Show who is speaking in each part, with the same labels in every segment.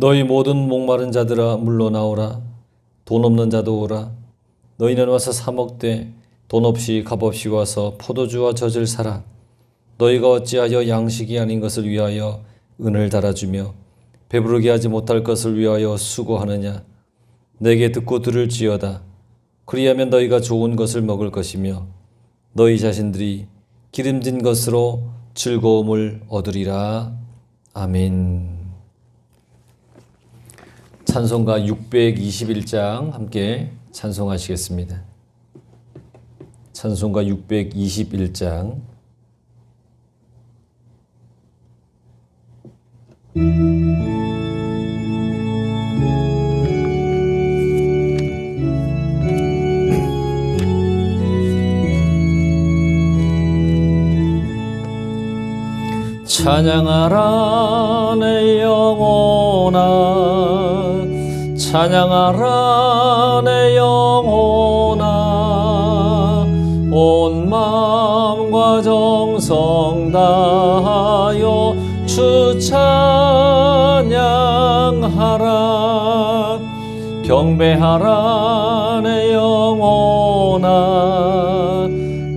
Speaker 1: 너희 모든 목마른 자들아 물러나오라. 돈 없는 자도 오라. 너희는 와서 사 먹되 돈 없이 값 없이 와서 포도주와 젖을 사라. 너희가 어찌하여 양식이 아닌 것을 위하여 은을 달아주며 배부르게 하지 못할 것을 위하여 수고하느냐. 내게 듣고 들을지어다. 그리하면 너희가 좋은 것을 먹을 것이며 너희 자신들이 기름진 것으로 즐거움을 얻으리라. 아멘. 찬송가 621장 함께 찬송하시겠습니다. 찬송가 621장. 찬양하라 내 영혼아, 찬양하라 내 영혼아, 온 마음과 정성 다하여 주 찬양하라. 경배하라 내 영혼아,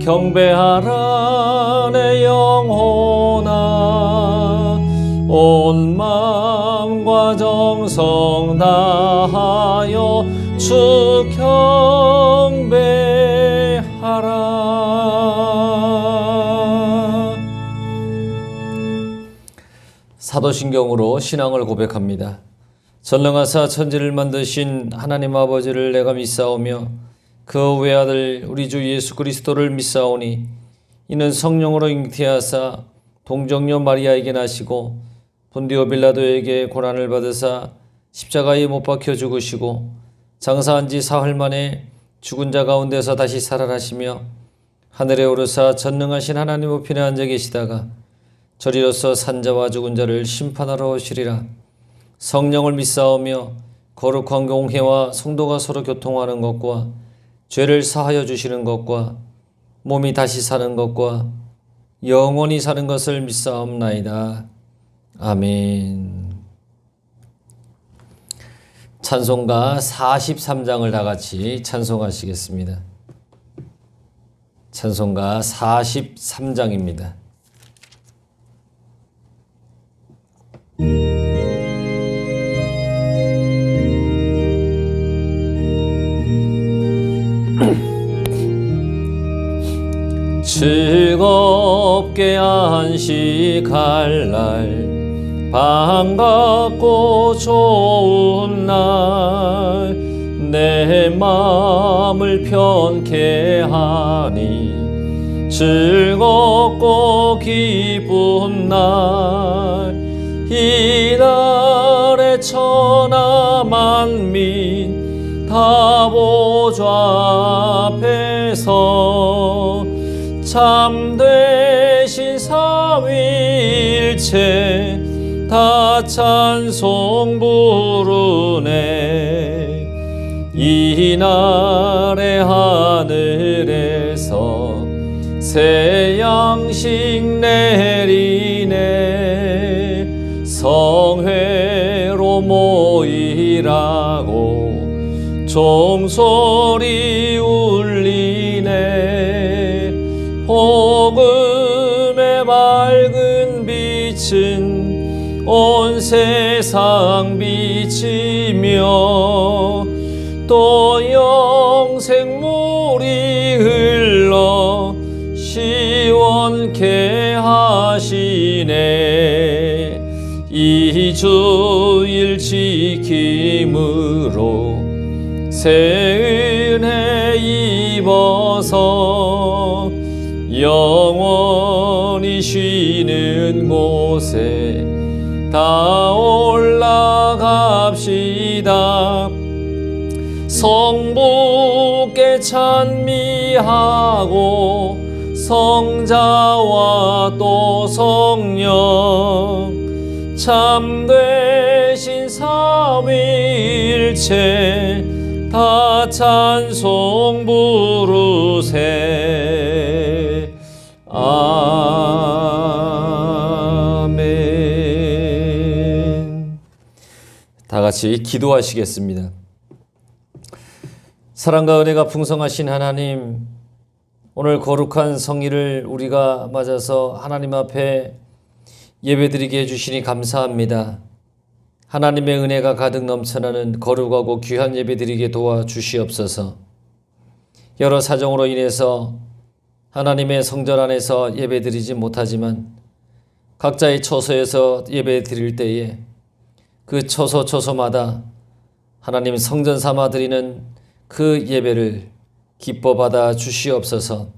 Speaker 1: 경배하라 내 영혼아, 온 마음과 정성 다하여 주 경배하라. 사도신경으로 신앙을 고백합니다. 전능하사 천지를 만드신 하나님 아버지를 내가 믿사오며 그 외아들 우리 주 예수 그리스도를 믿사오니 이는 성령으로 잉태하사 동정녀 마리아에게 나시고 본디오 빌라도에게 고난을 받으사 십자가에 못 박혀 죽으시고 장사한 지 사흘 만에 죽은 자 가운데서 다시 살아나시며 하늘에 오르사 전능하신 하나님 우편에 앉아 계시다가 저리로서 산자와 죽은 자를 심판하러 오시리라. 성령을 믿사오며 거룩한 공회와 성도가 서로 교통하는 것과 죄를 사하여 주시는 것과 몸이 다시 사는 것과 영원히 사는 것을 믿사옵나이다. 아멘. 찬송가 43장을 다 같이 찬송하시겠습니다. 찬송가 43장입니다. 즐겁게 안식할 날, 반갑고 좋은 날, 내 마음을 편케 하니 즐겁고 기쁜 날, 이날에 천하 만민 다 보좌 앞에서 참되신 삼위일체 다 찬송 부르네. 이날의 하늘에서 새 양식 내리네. 성회로 모이라고 종소리 울리네. 복음의 밝은 빛은 온 세상 비치며 또 영생물이 흘러 시원케 하시네. 이 주일 지킴으로 새 은혜 입어서 영원히 쉬는 곳에 다 올라갑시다. 성부께 찬미하고 성자와 또 성령 참되신 삼위일체 다 찬송 부르세. 아멘. 다 같이 기도하시겠습니다. 사랑과 은혜가 풍성하신 하나님, 오늘 거룩한 성일을 우리가 맞아서 하나님 앞에 예배드리게 해주시니 감사합니다. 하나님의 은혜가 가득 넘쳐나는 거룩하고 귀한 예배드리게 도와주시옵소서. 여러 사정으로 인해서 하나님의 성전 안에서 예배드리지 못하지만 각자의 처소에서 예배드릴 때에 그 처소마다 하나님 성전 삼아 드리는 그 예배를 기뻐 받아 주시옵소서.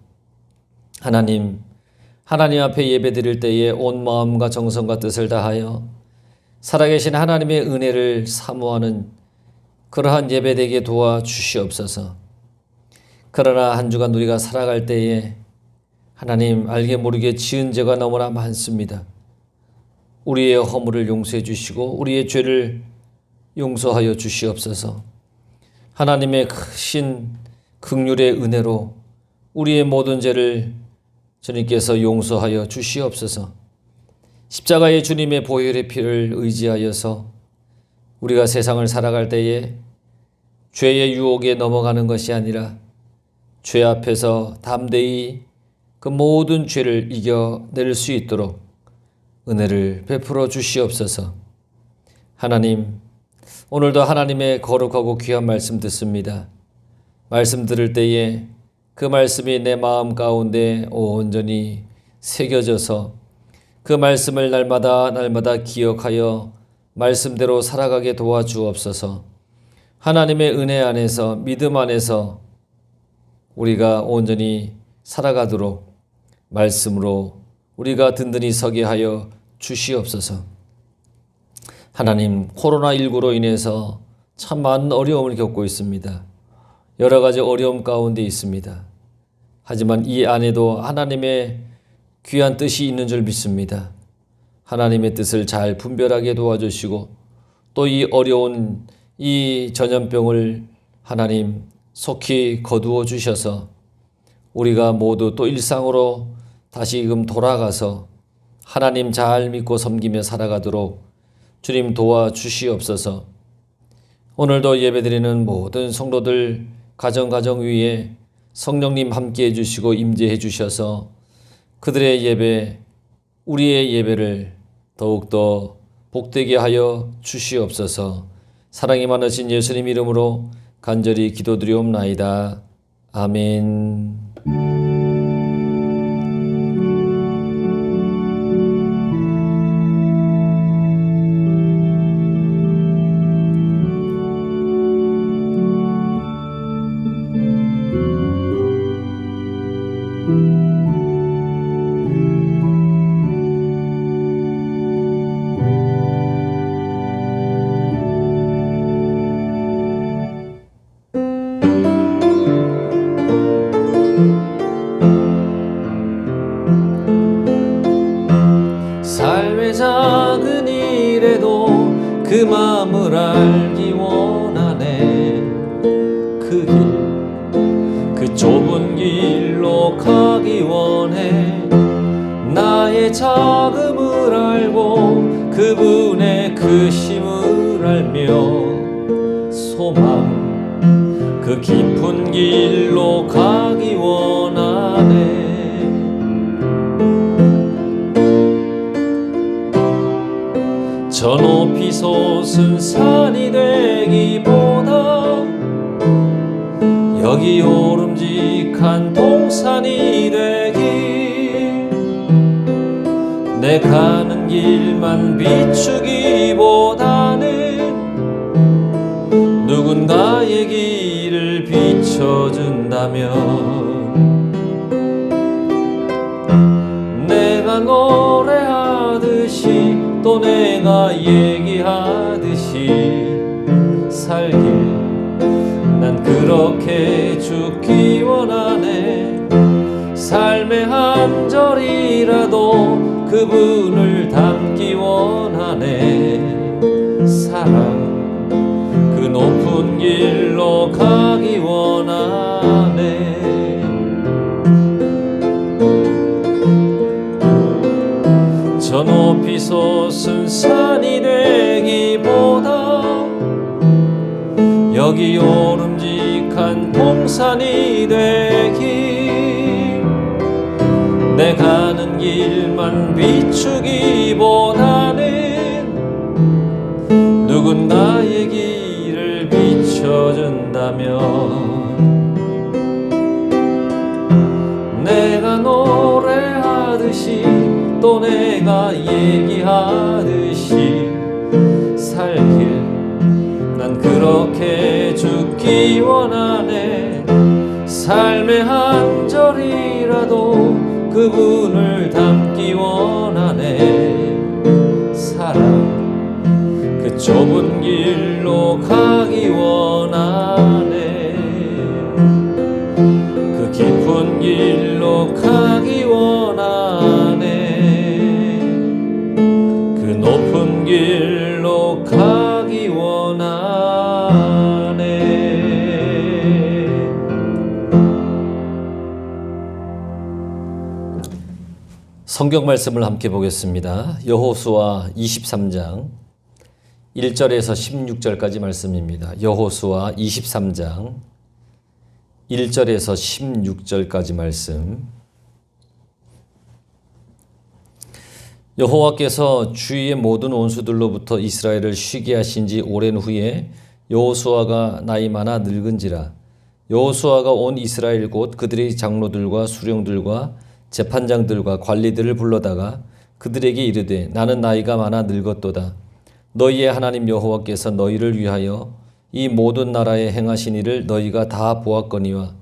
Speaker 1: 하나님 앞에 예배드릴 때에 온 마음과 정성과 뜻을 다하여 살아계신 하나님의 은혜를 사모하는 그러한 예배되게 도와주시옵소서. 그러나 한 주간 우리가 살아갈 때에 하나님 알게 모르게 지은 죄가 너무나 많습니다. 우리의 허물을 용서해 주시고 우리의 죄를 용서하여 주시옵소서. 하나님의 크신 긍휼의 은혜로 우리의 모든 죄를 주님께서 용서하여 주시옵소서. 십자가의 주님의 보혈의 피를 의지하여서 우리가 세상을 살아갈 때에 죄의 유혹에 넘어가는 것이 아니라 죄 앞에서 담대히 그 모든 죄를 이겨낼 수 있도록 은혜를 베풀어 주시옵소서. 하나님, 오늘도 하나님의 거룩하고 귀한 말씀 듣습니다. 말씀 들을 때에 그 말씀이 내 마음 가운데 온전히 새겨져서 그 말씀을 날마다 기억하여 말씀대로 살아가게 도와주옵소서. 하나님의 은혜 안에서 믿음 안에서 우리가 온전히 살아가도록 말씀으로 우리가 든든히 서게 하여 주시옵소서. 하나님, 코로나19로 인해서 참 많은 어려움을 겪고 있습니다. 여러 가지 어려움 가운데 있습니다. 하지만 이 안에도 하나님의 귀한 뜻이 있는 줄 믿습니다. 하나님의 뜻을 잘 분별하게 도와주시고 또 이 어려운 이 전염병을 하나님 속히 거두어 주셔서 우리가 모두 또 일상으로 다시금 돌아가서 하나님 잘 믿고 섬기며 살아가도록 주님 도와주시옵소서. 오늘도 예배드리는 모든 성도들 가정 위에 성령님 함께해 주시고 임재해 주셔서 그들의 예배, 우리의 예배를 더욱더 복되게 하여 주시옵소서. 사랑이 많으신 예수님 이름으로 간절히 기도드리옵나이다. 아멘. 삶의 작은 일에도 그 마음을 알기 원하네. 그 길, 그 좁은 길로 가기 원해. 나의 작음을 알고 그분의 크심을 알며 소망 그 깊은 길로 가기 원하네. 저 높이 솟은 산이 되기보다 여기 오름직한 동산이 되길, 내 가는 길만 비추기보다는 누군가의 길을 비춰준다면 내가 노래하듯이 또 내가 얘기하듯이 살길 난 그렇게 죽기 원하네. 삶의 한 절이라도 그분을 담기 원하네. 사랑 그 높은 길로 가기 원하네. 저 높이 솟은 산이 되기보다 벽이 오름직한 동산이 되기 내 가는 길만 비추기보다는 누군가의 길을 비춰준다면 내가 노래하듯이 또 내가 얘기하듯이 살길 난 그렇게 죽기 원하네. 삶의 한 절이라도 그분을 닮기 원하네. 사랑 그 좁은 길로 가기 원하네. 그 깊은 길로 가기 원하네. 그 높은 길로 가기 원하네. 성경 말씀을 함께 보겠습니다. 여호수아 23장 1절에서 16절까지 말씀입니다. 여호수아 23장 1절에서 16절까지 말씀. 여호와께서 주위의 모든 원수들로부터 이스라엘을 쉬게 하신 지 오랜 후에 여호수아가 나이 많아 늙은지라. 여호수아가 온 이스라엘 곧 그들의 장로들과 수령들과 재판장들과 관리들을 불러다가 그들에게 이르되 나는 나이가 많아 늙었도다. 너희의 하나님 여호와께서 너희를 위하여 이 모든 나라에 행하신 일을 너희가 다 보았거니와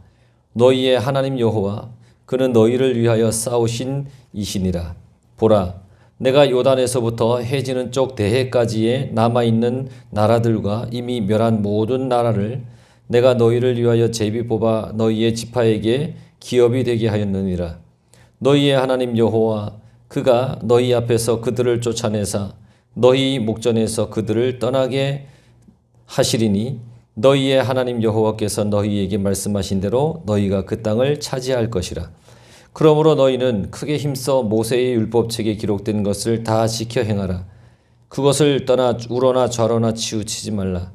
Speaker 1: 너희의 하나님 여호와 그는 너희를 위하여 싸우신 이시니라. 보라, 내가 요단에서부터 해지는 쪽 대해까지의 남아있는 나라들과 이미 멸한 모든 나라를 내가 너희를 위하여 제비 뽑아 너희의 지파에게 기업이 되게 하였느니라. 너희의 하나님 여호와 그가 너희 앞에서 그들을 쫓아내사 너희 목전에서 그들을 떠나게 하시리니 너희의 하나님 여호와께서 너희에게 말씀하신 대로 너희가 그 땅을 차지할 것이라. 그러므로 너희는 크게 힘써 모세의 율법책에 기록된 것을 다 지켜 행하라. 그것을 떠나 우러나 좌로나 치우치지 말라.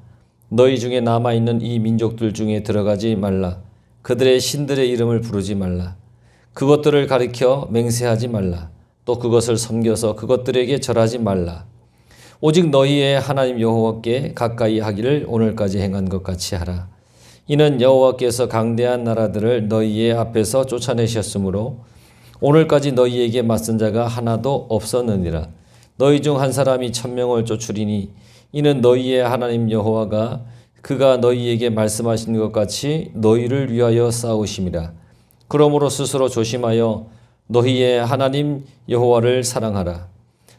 Speaker 1: 너희 중에 남아있는 이 민족들 중에 들어가지 말라. 그들의 신들의 이름을 부르지 말라. 그것들을 가리켜 맹세하지 말라. 또 그것을 섬겨서 그것들에게 절하지 말라. 오직 너희의 하나님 여호와께 가까이 하기를 오늘까지 행한 것 같이 하라. 이는 여호와께서 강대한 나라들을 너희의 앞에서 쫓아내셨으므로 오늘까지 너희에게 맞선 자가 하나도 없었느니라. 너희 중 한 사람이 1000명을 쫓으리니 이는 너희의 하나님 여호와가 그가 너희에게 말씀하신 것 같이 너희를 위하여 싸우심이라. 그러므로 스스로 조심하여 너희의 하나님 여호와를 사랑하라.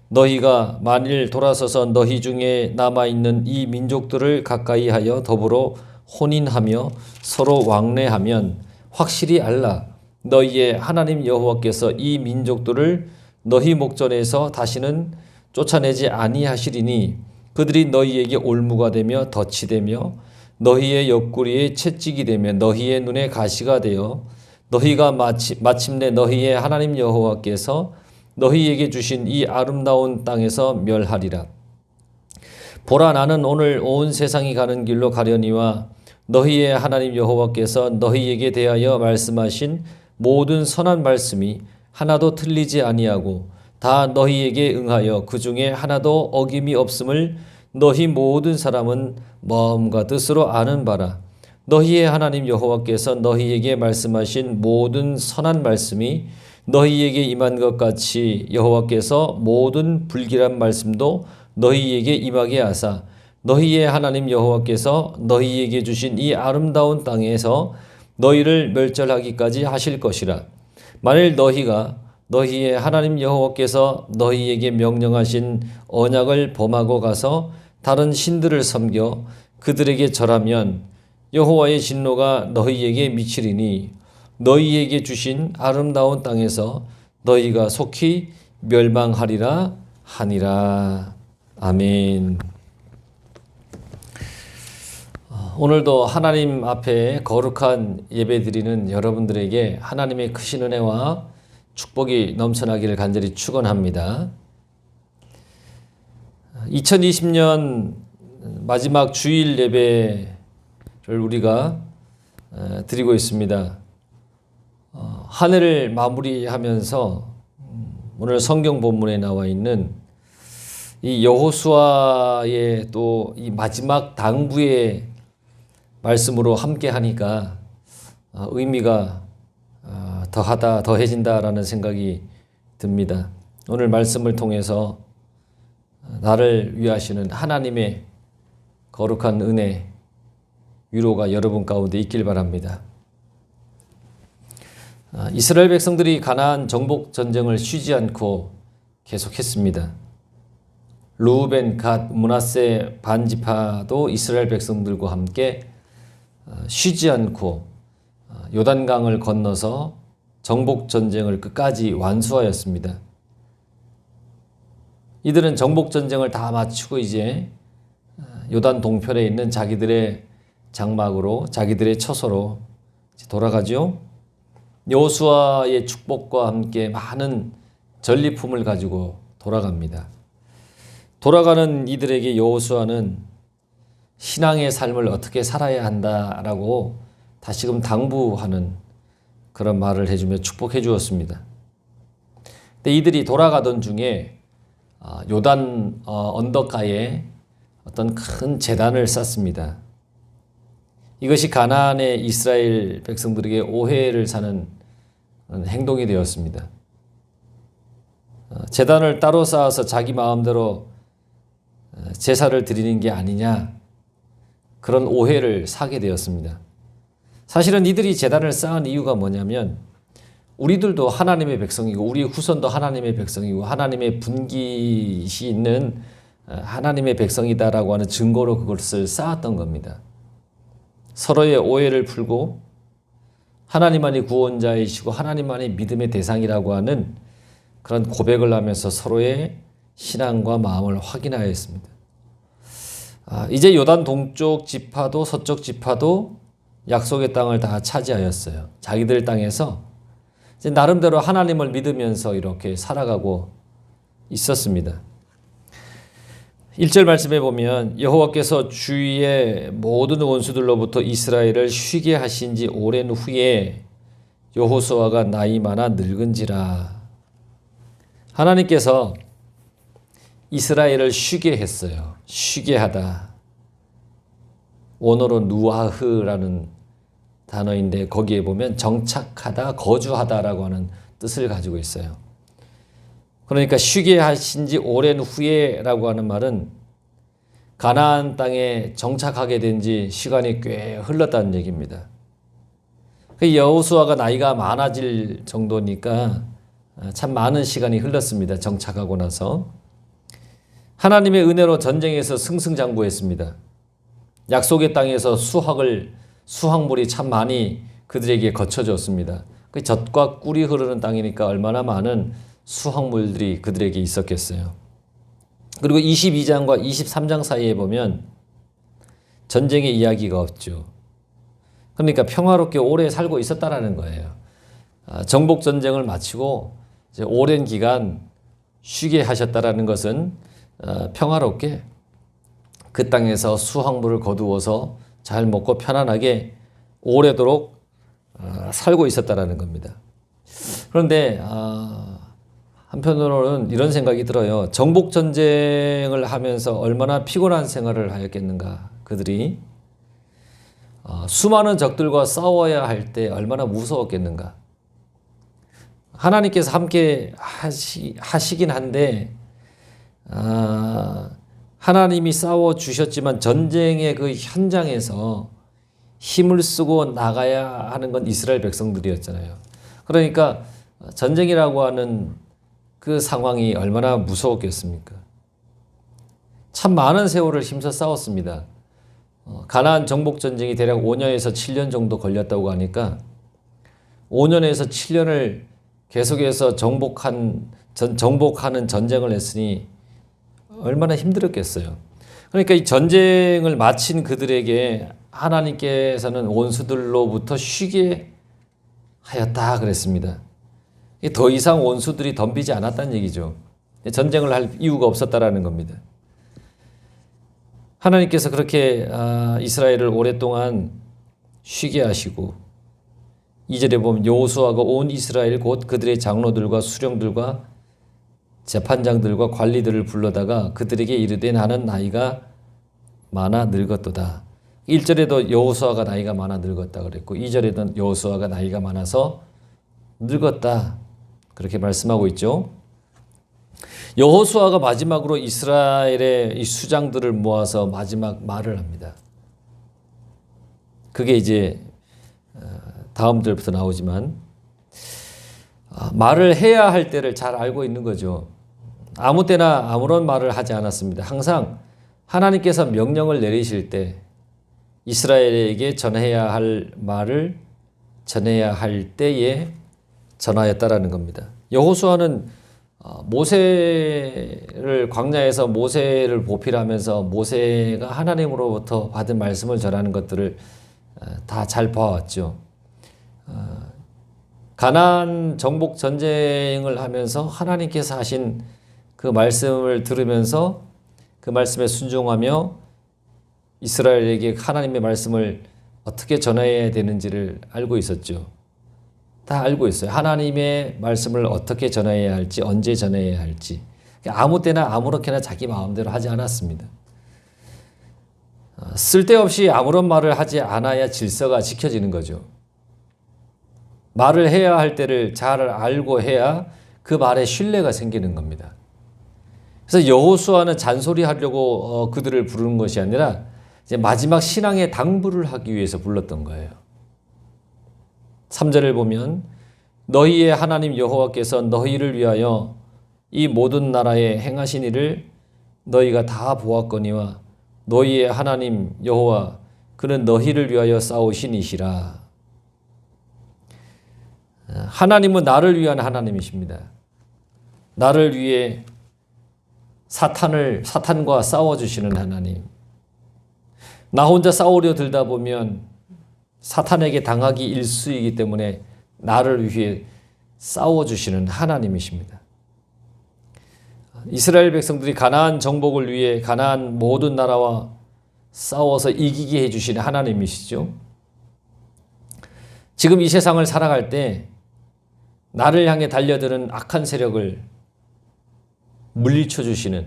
Speaker 1: 너희가 만일 돌아서서 너희 중에 남아있는 이 민족들을 가까이 하여 더불어 혼인하며 서로 왕래하면 확실히 알라. 너희의 하나님 여호와께서 이 민족들을 너희 목전에서 다시는 쫓아내지 아니하시리니 그들이 너희에게 올무가 되며 덫이 되며 너희의 옆구리에 채찍이 되며 너희의 눈에 가시가 되어 너희가 마침내 너희의 하나님 여호와께서 너희에게 주신 이 아름다운 땅에서 멸하리라. 보라, 나는 오늘 온 세상이 가는 길로 가려니와 너희의 하나님 여호와께서 너희에게 대하여 말씀하신 모든 선한 말씀이 하나도 틀리지 아니하고 다 너희에게 응하여 그 중에 하나도 어김이 없음을 너희 모든 사람은 마음과 뜻으로 아는 바라. 너희의 하나님 여호와께서 너희에게 말씀하신 모든 선한 말씀이 너희에게 임한 것 같이 여호와께서 모든 불길한 말씀도 너희에게 임하게 하사 너희의 하나님 여호와께서 너희에게 주신 이 아름다운 땅에서 너희를 멸절하기까지 하실 것이라. 만일 너희가 너희의 하나님 여호와께서 너희에게 명령하신 언약을 범하고 가서 다른 신들을 섬겨 그들에게 절하면 여호와의 진노가 너희에게 미치리니 너희에게 주신 아름다운 땅에서 너희가 속히 멸망하리라 하니라. 아멘. 오늘도 하나님 앞에 거룩한 예배드리는 여러분들에게 하나님의 크신 은혜와 축복이 넘쳐나기를 간절히 축원합니다. 2020년 마지막 주일 예배 우리가 드리고 있습니다. 한 해를 마무리하면서 오늘 성경 본문에 나와 있는 이 여호수아의 또 이 마지막 당부의 말씀으로 함께 하니까 의미가 더해진다라는 생각이 듭니다. 오늘 말씀을 통해서 나를 위하시는 하나님의 거룩한 은혜, 위로가 여러분 가운데 있길 바랍니다. 이스라엘 백성들이 가나안 정복 전쟁을 쉬지 않고 계속했습니다. 르우벤, 갓, 므낫세 반지파도 이스라엘 백성들과 함께 쉬지 않고 요단강을 건너서 정복 전쟁을 끝까지 완수하였습니다. 이들은 정복 전쟁을 다 마치고 이제 요단 동편에 있는 자기들의 장막으로, 자기들의 처소로 돌아가죠. 여호수아의 축복과 함께 많은 전리품을 가지고 돌아갑니다. 돌아가는 이들에게 여호수아는 신앙의 삶을 어떻게 살아야 한다라고 다시금 당부하는 그런 말을 해주며 축복해 주었습니다. 근데 이들이 돌아가던 중에 요단 언덕가에 어떤 큰 제단을 쌓습니다. 이것이 가나안의 이스라엘 백성들에게 오해를 사는 행동이 되었습니다. 제단을 따로 쌓아서 자기 마음대로 제사를 드리는 게 아니냐, 그런 오해를 사게 되었습니다. 사실은 이들이 제단을 쌓은 이유가 뭐냐면 우리들도 하나님의 백성이고 우리 후손도 하나님의 백성이고 하나님의 분깃이 있는 하나님의 백성이다라고 하는 증거로 그것을 쌓았던 겁니다. 서로의 오해를 풀고 하나님만이 구원자이시고 하나님만이 믿음의 대상이라고 하는 그런 고백을 하면서 서로의 신앙과 마음을 확인하였습니다. 이제 요단 동쪽 지파도 서쪽 지파도 약속의 땅을 다 차지하였어요. 자기들 땅에서 이제 나름대로 하나님을 믿으면서 이렇게 살아가고 있었습니다. 1절 말씀에 보면 여호와께서 주위의 모든 원수들로부터 이스라엘을 쉬게 하신 지 오랜 후에 여호수아가 나이 많아 늙은지라. 하나님께서 이스라엘을 쉬게 했어요. 쉬게 하다. 원어로 누아흐라는 단어인데 거기에 보면 정착하다, 거주하다라고 하는 뜻을 가지고 있어요. 그러니까 쉬게 하신 지 오랜 후에라고 하는 말은 가나안 땅에 정착하게 된 지 시간이 꽤 흘렀다는 얘기입니다. 여호수아가 나이가 많아질 정도니까 참 많은 시간이 흘렀습니다. 정착하고 나서. 하나님의 은혜로 전쟁에서 승승장구했습니다. 약속의 땅에서 수확물이 참 많이 그들에게 거쳐졌습니다. 젖과 꿀이 흐르는 땅이니까 얼마나 많은 수확물들이 그들에게 있었겠어요. 그리고 22장과 23장 사이에 보면 전쟁의 이야기가 없죠. 그러니까 평화롭게 오래 살고 있었다라는 거예요. 정복 전쟁을 마치고 이제 오랜 기간 쉬게 하셨다라는 것은 평화롭게 그 땅에서 수확물을 거두어서 잘 먹고 편안하게 오래도록 살고 있었다라는 겁니다. 그런데 한편으로는 이런 생각이 들어요. 정복 전쟁을 하면서 얼마나 피곤한 생활을 하였겠는가. 그들이 수많은 적들과 싸워야 할 때 얼마나 무서웠겠는가. 하나님께서 함께 하시긴 한데 하나님이 싸워 주셨지만 전쟁의 그 현장에서 힘을 쓰고 나가야 하는 건 이스라엘 백성들이었잖아요. 그러니까 전쟁이라고 하는 그 상황이 얼마나 무서웠겠습니까? 참 많은 세월을 힘써 싸웠습니다. 가나안 정복 전쟁이 대략 5년에서 7년 정도 걸렸다고 하니까 5년에서 7년을 계속해서 정복하는 전쟁을 했으니 얼마나 힘들었겠어요. 그러니까 이 전쟁을 마친 그들에게 하나님께서는 원수들로부터 쉬게 하였다 그랬습니다. 더 이상 원수들이 덤비지 않았다는 얘기죠. 전쟁을 할 이유가 없었다라는 겁니다. 하나님께서 그렇게 이스라엘을 오랫동안 쉬게 하시고 2절에 보면 여호수아가 온 이스라엘 곧 그들의 장로들과 수령들과 재판장들과 관리들을 불러다가 그들에게 이르되 나는 나이가 많아 늙었도다. 1절에도 여호수아가 나이가 많아 늙었다 그랬고 2절에도 여호수아가 나이가 많아서 늙었다 그렇게 말씀하고 있죠. 여호수아가 마지막으로 이스라엘의 이 수장들을 모아서 마지막 말을 합니다. 그게 이제 다음 절부터 나오지만 말을 해야 할 때를 잘 알고 있는 거죠. 아무 때나 아무런 말을 하지 않았습니다. 항상 하나님께서 명령을 내리실 때 이스라엘에게 전해야 할 말을 전해야 할 때에 전하였다라는 겁니다. 여호수아는 모세를 광야에서 모세를 보필하면서 모세가 하나님으로부터 받은 말씀을 전하는 것들을 다 잘 봐왔죠. 가나안 정복 전쟁을 하면서 하나님께서 하신 그 말씀을 들으면서 그 말씀에 순종하며 이스라엘에게 하나님의 말씀을 어떻게 전해야 되는지를 알고 있었죠. 다 알고 있어요. 하나님의 말씀을 어떻게 전해야 할지, 언제 전해야 할지. 아무 때나 아무렇게나 자기 마음대로 하지 않았습니다. 쓸데없이 아무런 말을 하지 않아야 질서가 지켜지는 거죠. 말을 해야 할 때를 잘 알고 해야 그 말에 신뢰가 생기는 겁니다. 그래서 여호수아는 잔소리하려고 그들을 부르는 것이 아니라 이제 마지막 신앙의 당부를 하기 위해서 불렀던 거예요. 3절을 보면 너희의 하나님 여호와께서 너희를 위하여 이 모든 나라에 행하신 일을 너희가 다 보았거니와 너희의 하나님 여호와 그는 너희를 위하여 싸우신 이시라. 하나님은 나를 위한 하나님이십니다. 나를 위해 사탄과 싸워주시는 하나님. 나 혼자 싸우려 들다 보면 사탄에게 당하기 일쑤이기 때문에 나를 위해 싸워주시는 하나님이십니다. 이스라엘 백성들이 가나안 정복을 위해 가나안 모든 나라와 싸워서 이기게 해주시는 하나님이시죠. 지금 이 세상을 살아갈 때 나를 향해 달려드는 악한 세력을 물리쳐 주시는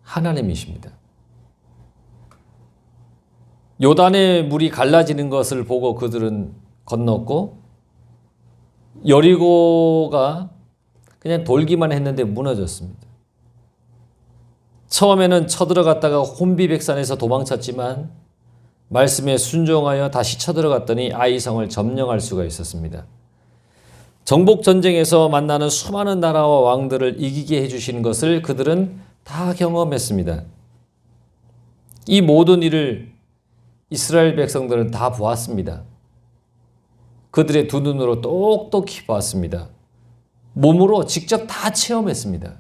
Speaker 1: 하나님이십니다. 요단의 물이 갈라지는 것을 보고 그들은 건넜고 여리고가 그냥 돌기만 했는데 무너졌습니다. 처음에는 쳐들어갔다가 혼비백산에서 도망쳤지만 말씀에 순종하여 다시 쳐들어갔더니 아이성을 점령할 수가 있었습니다. 정복전쟁에서 만나는 수많은 나라와 왕들을 이기게 해주시는 것을 그들은 다 경험했습니다. 이 모든 일을 이스라엘 백성들은 다 보았습니다. 그들의 두 눈으로 똑똑히 보았습니다. 몸으로 직접 다 체험했습니다.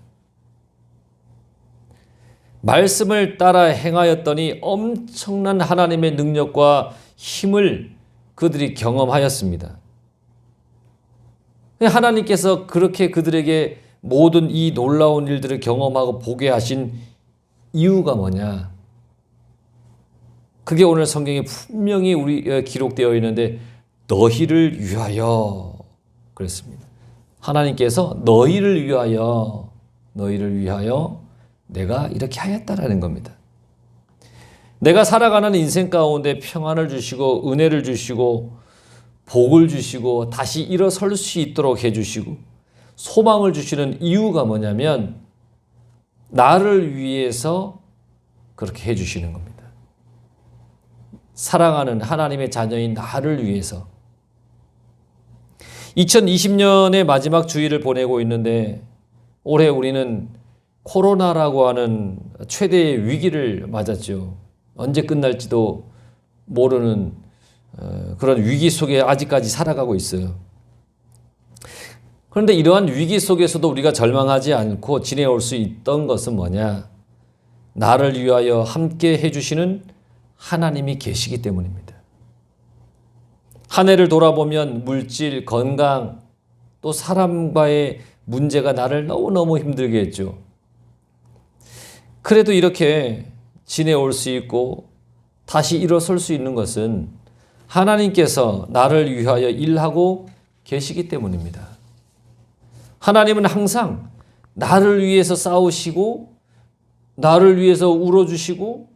Speaker 1: 말씀을 따라 행하였더니 엄청난 하나님의 능력과 힘을 그들이 경험하였습니다. 하나님께서 그렇게 그들에게 모든 이 놀라운 일들을 경험하고 보게 하신 이유가 뭐냐? 그게 오늘 성경에 분명히 우리 기록되어 있는데 너희를 위하여 그랬습니다. 하나님께서 너희를 위하여 내가 이렇게 하였다라는 겁니다. 내가 살아가는 인생 가운데 평안을 주시고 은혜를 주시고 복을 주시고 다시 일어설 수 있도록 해주시고 소망을 주시는 이유가 뭐냐면 나를 위해서 그렇게 해주시는 겁니다. 사랑하는 하나님의 자녀인 나를 위해서 2020년의 마지막 주일을 보내고 있는데 올해 우리는 코로나라고 하는 최대의 위기를 맞았죠. 언제 끝날지도 모르는 그런 위기 속에 아직까지 살아가고 있어요. 그런데 이러한 위기 속에서도 우리가 절망하지 않고 지내올 수 있던 것은 뭐냐? 나를 위하여 함께 해주시는 하나님이 계시기 때문입니다. 한 해를 돌아보면 물질, 건강, 또 사람과의 문제가 나를 너무너무 힘들게 했죠. 그래도 이렇게 지내올 수 있고 다시 일어설 수 있는 것은 하나님께서 나를 위하여 일하고 계시기 때문입니다. 하나님은 항상 나를 위해서 싸우시고, 나를 위해서 울어주시고,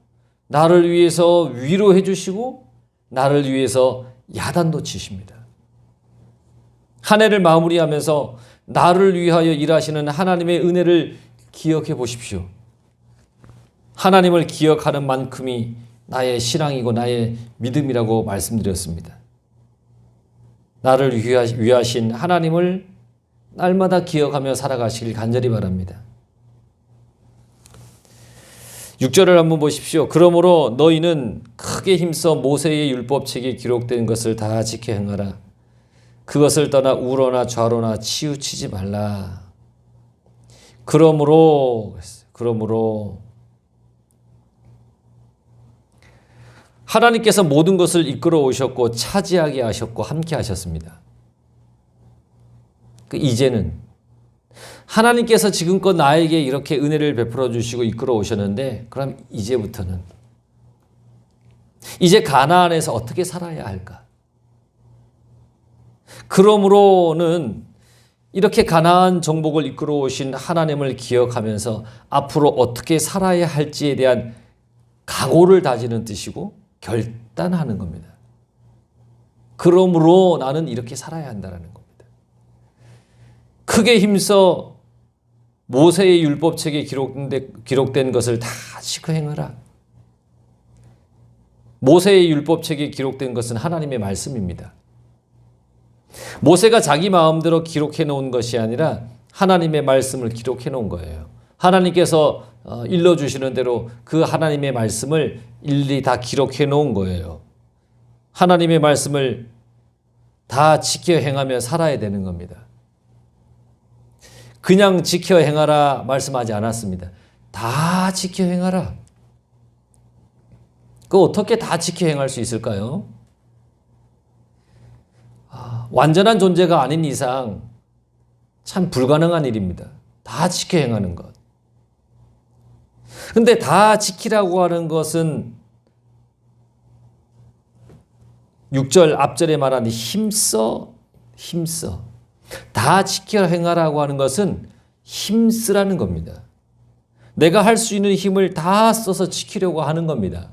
Speaker 1: 나를 위해서 위로해 주시고, 나를 위해서 야단도 치십니다. 한 해를 마무리하면서 나를 위하여 일하시는 하나님의 은혜를 기억해 보십시오. 하나님을 기억하는 만큼이 나의 신앙이고 나의 믿음이라고 말씀드렸습니다. 나를 위하신 하나님을 날마다 기억하며 살아가시길 간절히 바랍니다. 6절을 한번 보십시오. 그러므로 너희는 크게 힘써 모세의 율법책에 기록된 것을 다 지켜 행하라. 그것을 떠나 우러나 좌로나 치우치지 말라. 그러므로 하나님께서 모든 것을 이끌어 오셨고 차지하게 하셨고 함께 하셨습니다. 이제는 하나님께서 지금껏 나에게 이렇게 은혜를 베풀어 주시고 이끌어 오셨는데, 그럼 이제부터는 이제 가나안에서 어떻게 살아야 할까? 그러므로는 이렇게 가나안 정복을 이끌어 오신 하나님을 기억하면서 앞으로 어떻게 살아야 할지에 대한 각오를 다지는 뜻이고 결단하는 겁니다. 그러므로 나는 이렇게 살아야 한다는 겁니다. 크게 힘써 모세의 율법책에 기록된 것을 다 지켜 행하라. 모세의 율법책에 기록된 것은 하나님의 말씀입니다. 모세가 자기 마음대로 기록해 놓은 것이 아니라 하나님의 말씀을 기록해 놓은 거예요. 하나님께서 일러주시는 대로 그 하나님의 말씀을 일일이 다 기록해 놓은 거예요. 하나님의 말씀을 다 지켜 행하며 살아야 되는 겁니다. 그냥 지켜 행하라 말씀하지 않았습니다. 다 지켜 행하라. 그거 어떻게 다 지켜 행할 수 있을까요? 완전한 존재가 아닌 이상 참 불가능한 일입니다. 다 지켜 행하는 것. 근데 다 지키라고 하는 것은 6절 앞절에 말한 힘써. 다 지켜 행하라고 하는 것은 힘쓰라는 겁니다. 내가 할 수 있는 힘을 다 써서 지키려고 하는 겁니다.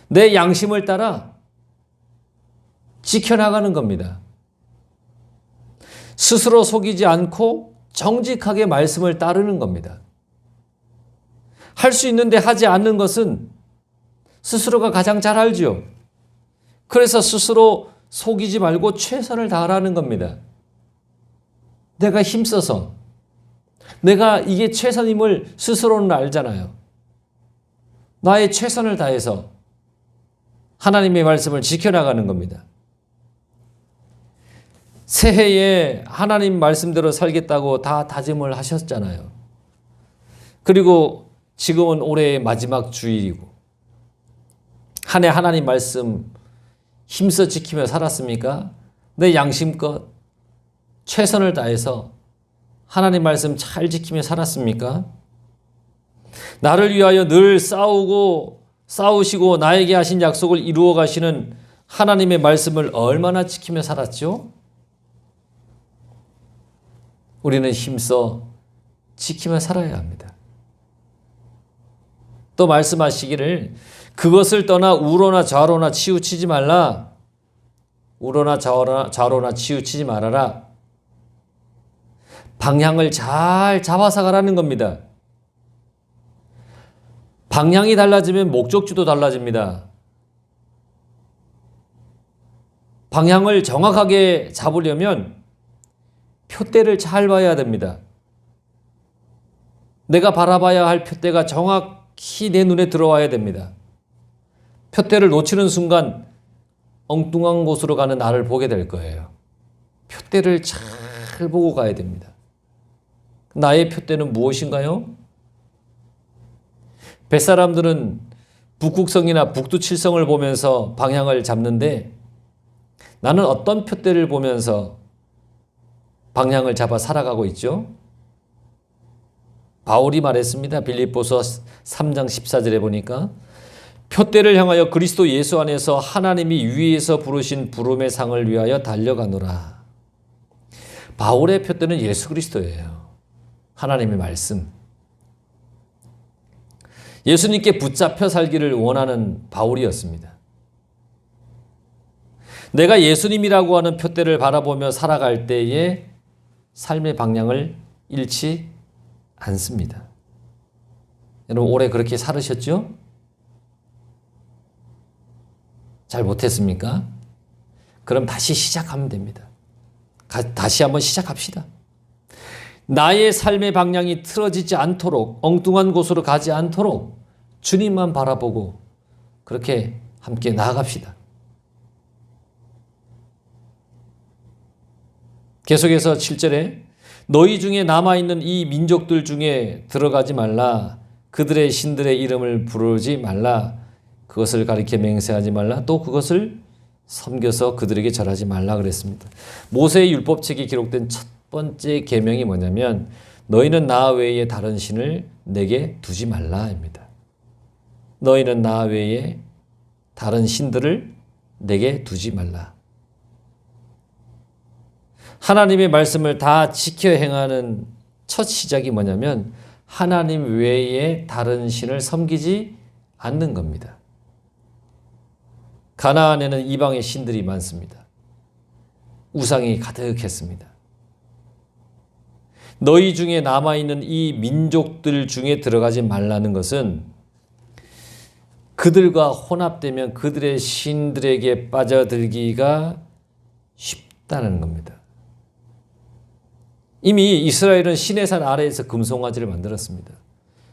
Speaker 1: 내 양심을 따라 지켜나가는 겁니다. 스스로 속이지 않고 정직하게 말씀을 따르는 겁니다. 할 수 있는데 하지 않는 것은 스스로가 가장 잘 알죠. 그래서 스스로 속이지 말고 최선을 다하라는 겁니다. 내가 힘써서, 내가 이게 최선임을 스스로는 알잖아요. 나의 최선을 다해서 하나님의 말씀을 지켜나가는 겁니다. 새해에 하나님 말씀대로 살겠다고 다 다짐을 하셨잖아요. 그리고 지금은 올해의 마지막 주일이고, 한 해 하나님 말씀 힘써 지키며 살았습니까? 내 양심껏 최선을 다해서 하나님 말씀 잘 지키며 살았습니까? 나를 위하여 늘 싸우시고 나에게 하신 약속을 이루어 가시는 하나님의 말씀을 얼마나 지키며 살았죠? 우리는 힘써 지키며 살아야 합니다. 또 말씀하시기를 그것을 떠나 우로나 좌로나 치우치지 말라. 우로나 좌로나 치우치지 말아라. 방향을 잘 잡아서 가라는 겁니다. 방향이 달라지면 목적지도 달라집니다. 방향을 정확하게 잡으려면 표대를 잘 봐야 됩니다. 내가 바라봐야 할 표대가 정확히 내 눈에 들어와야 됩니다. 표대를 놓치는 순간 엉뚱한 곳으로 가는 나를 보게 될 거예요. 표대를 잘 보고 가야 됩니다. 나의 표대는 무엇인가요? 뱃사람들은 북극성이나 북두칠성을 보면서 방향을 잡는데, 나는 어떤 표대를 보면서 방향을 잡아 살아가고 있죠? 바울이 말했습니다. 빌립보서 3장 14절에 보니까 표대를 향하여 그리스도 예수 안에서 하나님이 위에서 부르신 부름의 상을 위하여 달려가노라. 바울의 표대는 예수 그리스도예요. 하나님의 말씀. 예수님께 붙잡혀 살기를 원하는 바울이었습니다. 내가 예수님이라고 하는 표대를 바라보며 살아갈 때에 삶의 방향을 잃지 않습니다. 여러분 올해 그렇게 살으셨죠? 잘 못했습니까? 그럼 다시 시작하면 됩니다. 다시 한번 시작합시다. 나의 삶의 방향이 틀어지지 않도록, 엉뚱한 곳으로 가지 않도록 주님만 바라보고 그렇게 함께 나아갑시다. 계속해서 7절에 너희 중에 남아있는 이 민족들 중에 들어가지 말라. 그들의 신들의 이름을 부르지 말라. 그것을 가리켜 맹세하지 말라. 또 그것을 섬겨서 그들에게 절하지 말라 그랬습니다. 모세의 율법책에 기록된 첫 번째 계명이 뭐냐면 너희는 나 외에 다른 신을 내게 두지 말라입니다. 너희는 나 외에 다른 신들을 내게 두지 말라. 하나님의 말씀을 다 지켜 행하는 첫 시작이 뭐냐면 하나님 외에 다른 신을 섬기지 않는 겁니다. 가나안에는 이방의 신들이 많습니다. 우상이 가득했습니다. 너희 중에 남아있는 이 민족들 중에 들어가지 말라는 것은 그들과 혼합되면 그들의 신들에게 빠져들기가 쉽다는 겁니다. 이미 이스라엘은 시내산 아래에서 금송아지를 만들었습니다.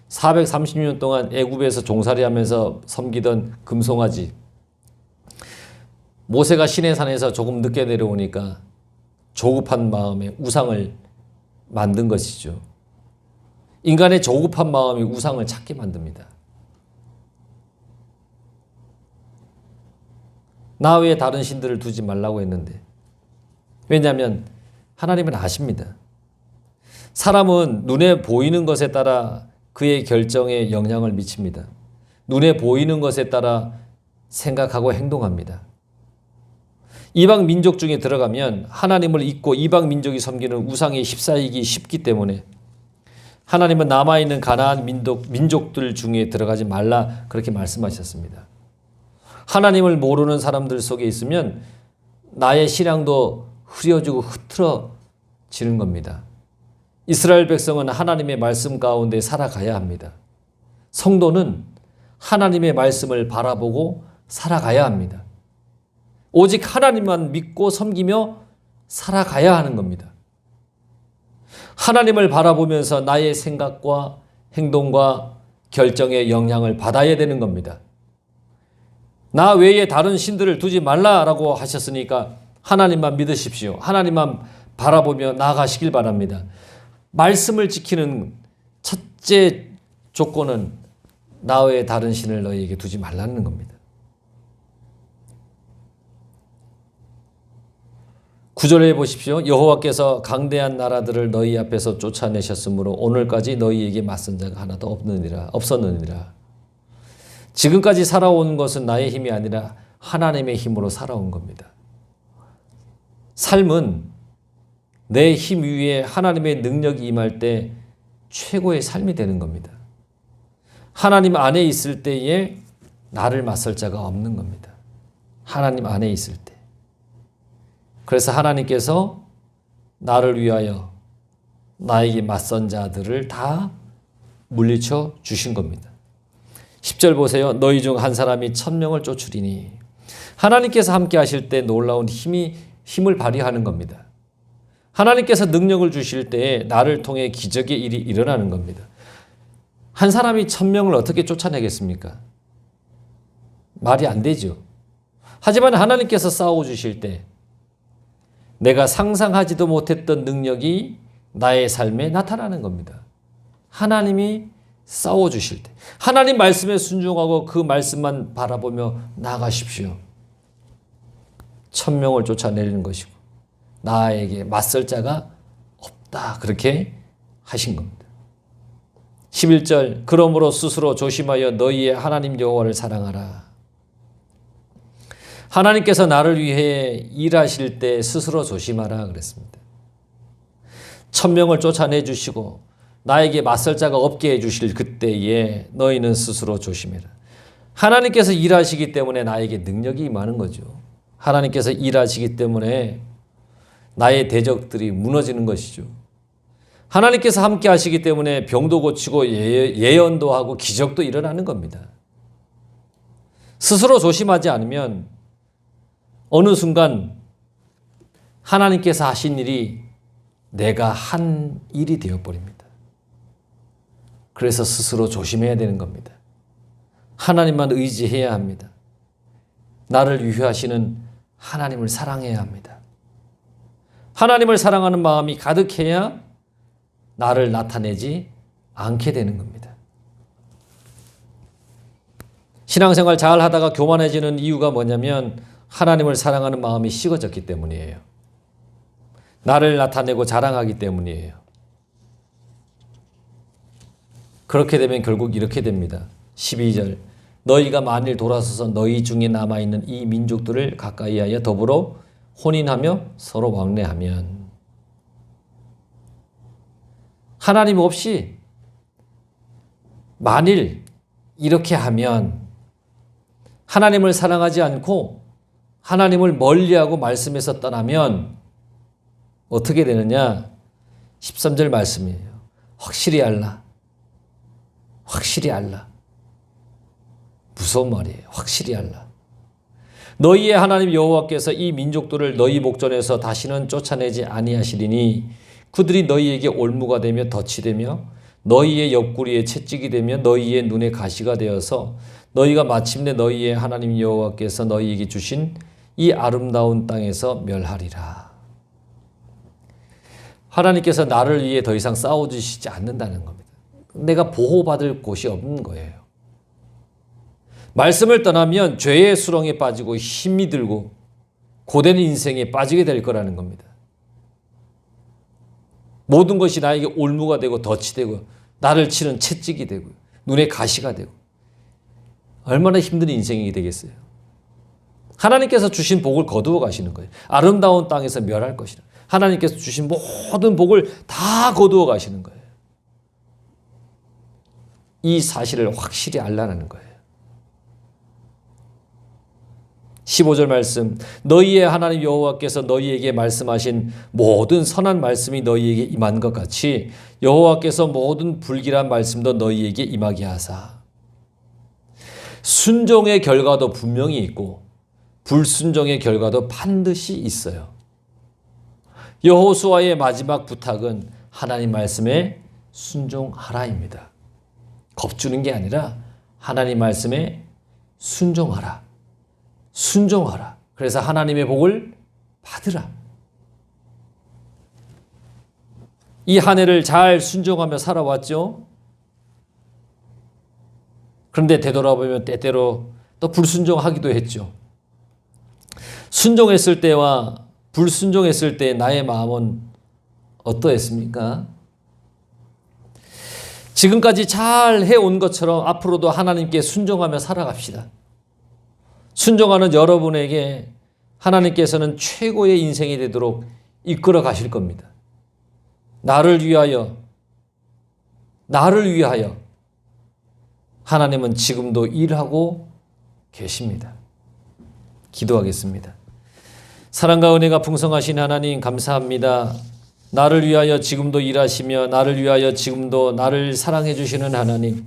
Speaker 1: 430년 동안 애굽에서 종살이하면서 섬기던 금송아지. 모세가 시내산에서 조금 늦게 내려오니까 조급한 마음에 우상을 만든 것이죠. 인간의 조급한 마음이 우상을 찾게 만듭니다. 나 외에 다른 신들을 두지 말라고 했는데 왜냐하면 하나님은 아십니다. 사람은 눈에 보이는 것에 따라 그의 결정에 영향을 미칩니다. 눈에 보이는 것에 따라 생각하고 행동합니다. 이방 민족 중에 들어가면 하나님을 잊고 이방 민족이 섬기는 우상에 휩싸이기 쉽기 때문에 하나님은 남아있는 가나안 민족들 중에 들어가지 말라 그렇게 말씀하셨습니다. 하나님을 모르는 사람들 속에 있으면 나의 신앙도 흐려지고 흐트러지는 겁니다. 이스라엘 백성은 하나님의 말씀 가운데 살아가야 합니다. 성도는 하나님의 말씀을 바라보고 살아가야 합니다. 오직 하나님만 믿고 섬기며 살아가야 하는 겁니다. 하나님을 바라보면서 나의 생각과 행동과 결정에 영향을 받아야 되는 겁니다. 나 외에 다른 신들을 두지 말라라고 하셨으니까 하나님만 믿으십시오. 하나님만 바라보며 나아가시길 바랍니다. 말씀을 지키는 첫째 조건은 나 외에 다른 신을 너희에게 두지 말라는 겁니다. 9절에 보십시오. 여호와께서 강대한 나라들을 너희 앞에서 쫓아내셨으므로 오늘까지 너희에게 맞선 자가 하나도 없었느니라. 지금까지 살아온 것은 나의 힘이 아니라 하나님의 힘으로 살아온 겁니다. 삶은 내 힘 위에 하나님의 능력이 임할 때 최고의 삶이 되는 겁니다. 하나님 안에 있을 때에 나를 맞설 자가 없는 겁니다. 하나님 안에 있을 때. 그래서 하나님께서 나를 위하여 나에게 맞선 자들을 다 물리쳐 주신 겁니다. 10절 보세요. 너희 중 한 사람이 1000명을 쫓으리니 하나님께서 함께 하실 때 놀라운 힘을 발휘하는 겁니다. 하나님께서 능력을 주실 때에 나를 통해 기적의 일이 일어나는 겁니다. 한 사람이 1000명을 어떻게 쫓아내겠습니까? 말이 안 되죠. 하지만 하나님께서 싸워주실 때 내가 상상하지도 못했던 능력이 나의 삶에 나타나는 겁니다. 하나님이 싸워주실 때 하나님 말씀에 순종하고 그 말씀만 바라보며 나아가십시오. 1000명을 쫓아내리는 것이고 나에게 맞설 자가 없다 그렇게 하신 겁니다. 11절 그러므로 스스로 조심하여 너희의 하나님 여호와를 사랑하라. 하나님께서 나를 위해 일하실 때 스스로 조심하라 그랬습니다. 1000명을 쫓아내 주시고 나에게 맞설 자가 없게 해주실 그때에 너희는 스스로 조심해라. 하나님께서 일하시기 때문에 나에게 능력이 임하는 거죠. 하나님께서 일하시기 때문에 나의 대적들이 무너지는 것이죠. 하나님께서 함께 하시기 때문에 병도 고치고 예언도 하고 기적도 일어나는 겁니다. 스스로 조심하지 않으면 어느 순간 하나님께서 하신 일이 내가 한 일이 되어버립니다. 그래서 스스로 조심해야 되는 겁니다. 하나님만 의지해야 합니다. 나를 위하시는 하나님을 사랑해야 합니다. 하나님을 사랑하는 마음이 가득해야 나를 나타내지 않게 되는 겁니다. 신앙생활 잘 하다가 교만해지는 이유가 뭐냐면 하나님을 사랑하는 마음이 식어졌기 때문이에요. 나를 나타내고 자랑하기 때문이에요. 그렇게 되면 결국 이렇게 됩니다. 12절 너희가 만일 돌아서서 너희 중에 남아있는 이 민족들을 가까이하여 더불어 혼인하며 서로 왕래하면 하나님 없이 만일 이렇게 하면 하나님을 사랑하지 않고 하나님을 멀리하고 말씀에서 떠나면 어떻게 되느냐? 13절 말씀이에요. 확실히 알라. 확실히 알라. 무서운 말이에요. 확실히 알라. 너희의 하나님 여호와께서 이 민족들을 너희 목전에서 다시는 쫓아내지 아니하시리니 그들이 너희에게 올무가 되며 덫이 되며 너희의 옆구리에 채찍이 되며 너희의 눈에 가시가 되어서 너희가 마침내 너희의 하나님 여호와께서 너희에게 주신 이 아름다운 땅에서 멸하리라. 하나님께서 나를 위해 더 이상 싸워주시지 않는다는 겁니다. 내가 보호받을 곳이 없는 거예요. 말씀을 떠나면 죄의 수렁에 빠지고 힘이 들고 고된 인생에 빠지게 될 거라는 겁니다. 모든 것이 나에게 올무가 되고 덫이 되고 나를 치는 채찍이 되고 눈에 가시가 되고 얼마나 힘든 인생이 되겠어요. 하나님께서 주신 복을 거두어 가시는 거예요. 아름다운 땅에서 멸할 것이라. 하나님께서 주신 모든 복을 다 거두어 가시는 거예요. 이 사실을 확실히 알라는 거예요. 15절 말씀 너희의 하나님 여호와께서 너희에게 말씀하신 모든 선한 말씀이 너희에게 임한 것 같이 여호와께서 모든 불길한 말씀도 너희에게 임하게 하사 순종의 결과도 분명히 있고 불순종의 결과도 반드시 있어요. 여호수아의 마지막 부탁은 하나님 말씀에 순종하라입니다. 겁주는 게 아니라 하나님 말씀에 순종하라. 순종하라. 그래서 하나님의 복을 받으라. 이 한 해를 잘 순종하며 살아왔죠. 그런데 되돌아보면 때때로 또 불순종하기도 했죠. 순종했을 때와 불순종했을 때 나의 마음은 어떠했습니까? 지금까지 잘 해온 것처럼 앞으로도 하나님께 순종하며 살아갑시다. 순종하는 여러분에게 하나님께서는 최고의 인생이 되도록 이끌어 가실 겁니다. 나를 위하여 하나님은 지금도 일하고 계십니다. 기도하겠습니다. 사랑과 은혜가 풍성하신 하나님 감사합니다. 나를 위하여 지금도 일하시며 나를 위하여 지금도 나를 사랑해 주시는 하나님.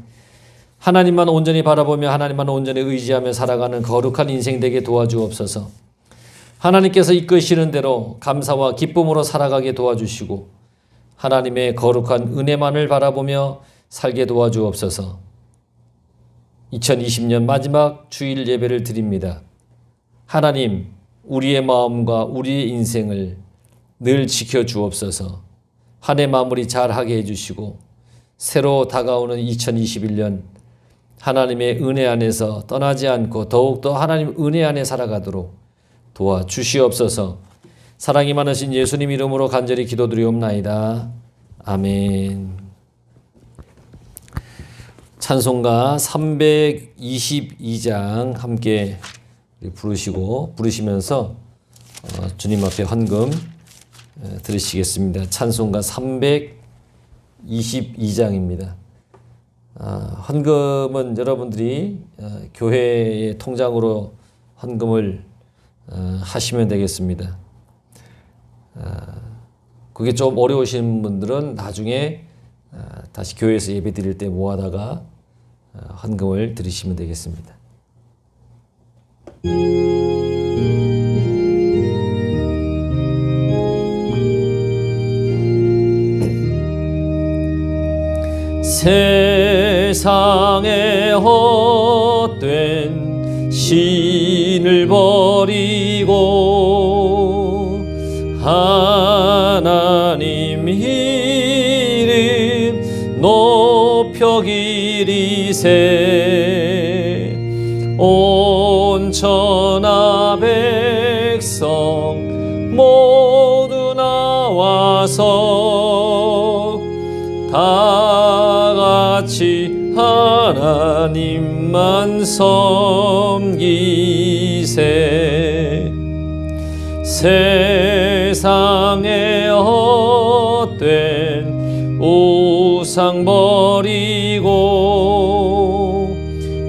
Speaker 1: 하나님만 온전히 바라보며 하나님만 온전히 의지하며 살아가는 거룩한 인생 되게 도와주옵소서. 하나님께서 이끄시는 대로 감사와 기쁨으로 살아가게 도와주시고 하나님의 거룩한 은혜만을 바라보며 살게 도와주옵소서. 2020년 마지막 주일 예배를 드립니다. 하나님, 우리의 마음과 우리의 인생을 늘 지켜주옵소서. 한 해 마무리 잘하게 해주시고 새로 다가오는 2021년 하나님의 은혜 안에서 떠나지 않고 더욱더 하나님 은혜 안에 살아가도록 도와주시옵소서. 사랑이 많으신 예수님 이름으로 간절히 기도드리옵나이다. 아멘. 찬송가 322장 함께 부르시면서 주님 앞에 헌금 드리시겠습니다. 찬송가 322장입니다. 헌금은 여러분들이 교회의 통장으로 헌금을 하시면 되겠습니다. 그게 좀 어려우신 분들은 나중에 다시 교회에서 예배 드릴 때 모아다가 헌금을 드리시면 되겠습니다. 세상에 헛된 신을 버리고 하나님 이름 높여 기리세 온 천하 백성 모두 나와서 다 같이 하나님만 섬기세 세상에 헛된 우상 버리고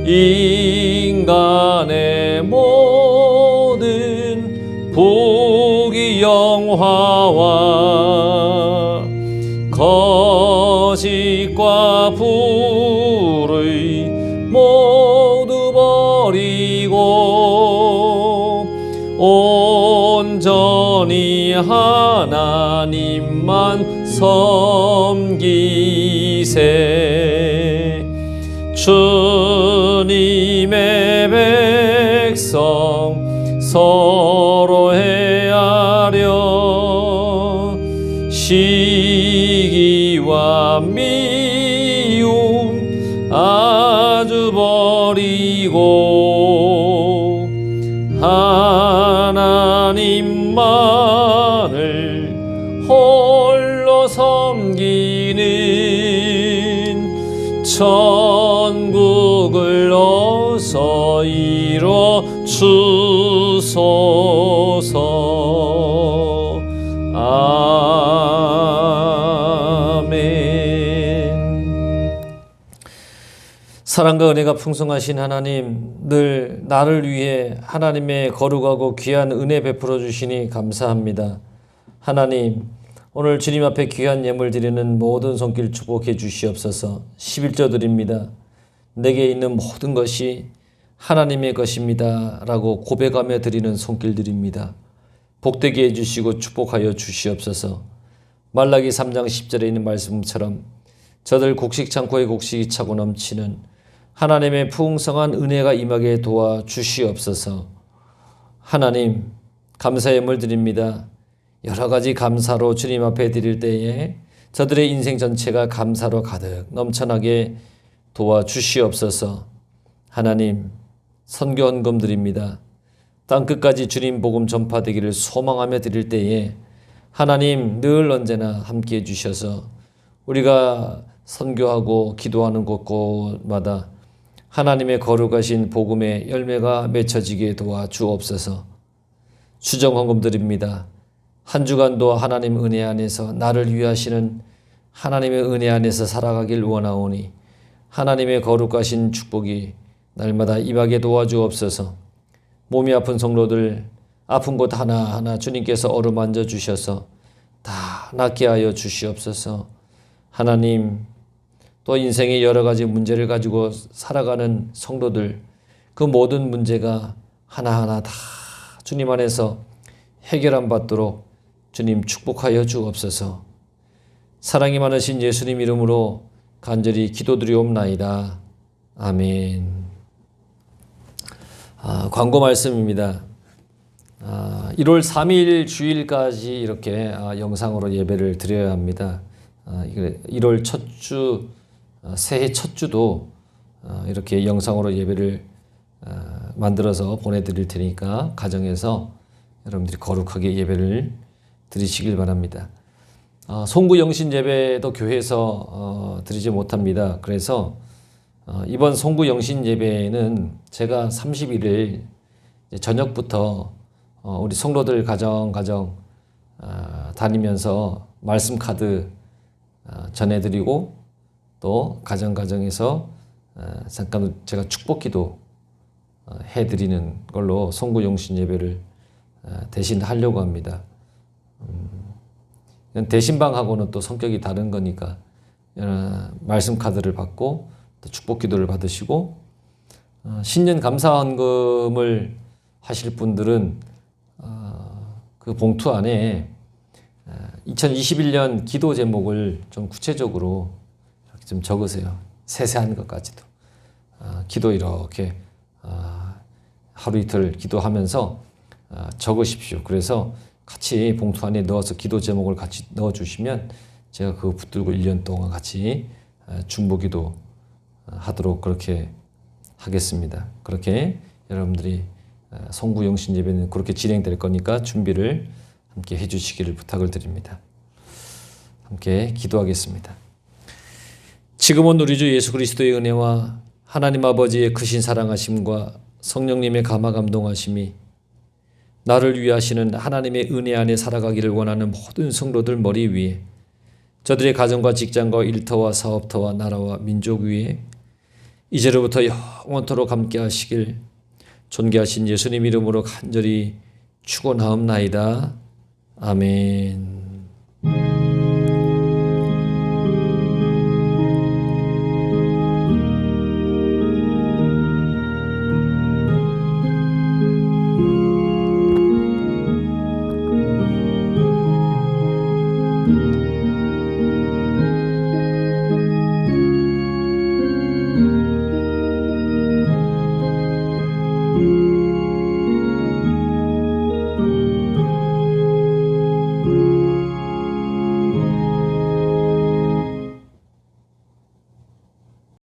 Speaker 1: 인간의 모든 부귀영화와 거짓과 불의 모두 버리고 온전히 하나님만 섬기세 주님의 백성 서로 헤아려 시기와 미움 아주 버리고 하나님만을 홀로 섬기는 천국을 어서 이뤄 주소서. 아멘. 사랑과 은혜가 풍성하신 하나님, 늘 나를 위해 하나님의 거룩하고 귀한 은혜 베풀어 주시니 감사합니다. 하나님, 오늘 주님 앞에 귀한 예물 드리는 모든 손길 축복해 주시옵소서. 11조 드립니다. 내게 있는 모든 것이 하나님의 것입니다 라고 고백하며 드리는 손길 드립니다. 복되게 해주시고 축복하여 주시옵소서. 말라기 3장 10절에 있는 말씀처럼 저들 곡식 창고에 곡식이 차고 넘치는 하나님의 풍성한 은혜가 임하게 도와 주시옵소서. 하나님, 감사 예물 드립니다. 여러 가지 감사로 주님 앞에 드릴 때에 저들의 인생 전체가 감사로 가득 넘쳐나게 도와 주시옵소서. 하나님, 선교 헌금 드립니다. 땅끝까지 주님 복음 전파되기를 소망하며 드릴 때에 하나님 늘 언제나 함께해 주셔서 우리가 선교하고 기도하는 곳곳마다 하나님의 거룩하신 복음의 열매가 맺혀지게 도와 주옵소서. 수정 헌금 드립니다. 한 주간도 하나님 은혜 안에서 나를 위하시는 하나님의 은혜 안에서 살아가길 원하오니 하나님의 거룩하신 축복이 날마다 임하게 도와주옵소서. 몸이 아픈 성도들 아픈 곳 하나하나 주님께서 어루만져 주셔서 다 낫게 하여 주시옵소서. 하나님, 또 인생의 여러 가지 문제를 가지고 살아가는 성도들 그 모든 문제가 하나하나 다 주님 안에서 해결함 받도록 주님 축복하여 주옵소서. 사랑이 많으신 예수님 이름으로 간절히 기도드리옵나이다. 아멘. 광고 말씀입니다. 1월 3일 주일까지 이렇게 영상으로 예배를 드려야 합니다. 1월 첫 주, 새해 첫 주도 이렇게 영상으로 예배를 만들어서 보내드릴 테니까 가정에서 여러분들이 거룩하게 예배를 드리시길 바랍니다. 송구 영신 예배도 교회에서 드리지 못합니다. 그래서 이번 송구 영신 예배는 제가 31일 저녁부터 우리 성도들 가정 다니면서 말씀 카드 전해드리고 또 가정에서 잠깐 제가 축복기도 해드리는 걸로 송구 영신 예배를 대신 하려고 합니다. 대신방하고는 또 성격이 다른 거니까 말씀 카드를 받고 또 축복기도를 받으시고 신년 감사헌금을 하실 분들은 그 봉투 안에 2021년 기도 제목을 좀 구체적으로 이렇게 좀 적으세요. 세세한 것까지도. 기도 이렇게 하루 이틀 기도하면서 적으십시오. 그래서 같이 봉투 안에 넣어서 기도 제목을 같이 넣어주시면 제가 그거 붙들고 1년 동안 같이 중보기도 하도록 그렇게 하겠습니다. 그렇게 여러분들이 송구 영신 예배는 그렇게 진행될 거니까 준비를 함께 해주시기를 부탁을 드립니다. 함께 기도하겠습니다. 지금은 우리 주 예수 그리스도의 은혜와 하나님 아버지의 크신 사랑하심과 성령님의 감화 감동하심이 나를 위하시는 하나님의 은혜 안에 살아가기를 원하는 모든 성도들 머리 위에 저들의 가정과 직장과 일터와 사업터와 나라와 민족 위에 이제로부터 영원토록 함께 하시길 존귀하신 예수님 이름으로 간절히 축원하옵나이다. 아멘.